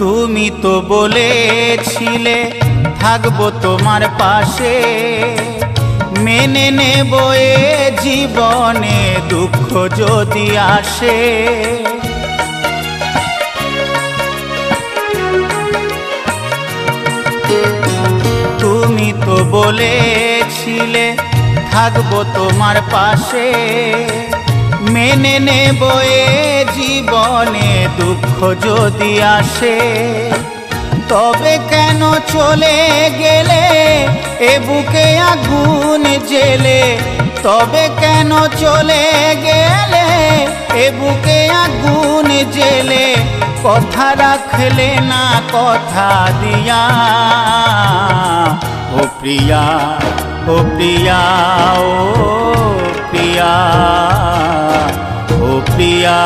তুমি তো বলেছিলে থাকবো তোমার পাশে, মেনে নেব এ জীবনে দুঃখ যদি আসে। তুমি তো বলেছিলে থাকবো তোমার পাশে, মেনে নেব এ জীবনে দুঃখ যদি আসে। তবে কেন চলে গেলে এ বুকে আগুন জেলে, তবে কেন চলে গেলে এ বুকে আগুন জেলে, কথা রাখলে না কথা দিয়া। ও প্রিয়া, ও প্রিয়া, ও প্রিয়া, ও প্রিয়া।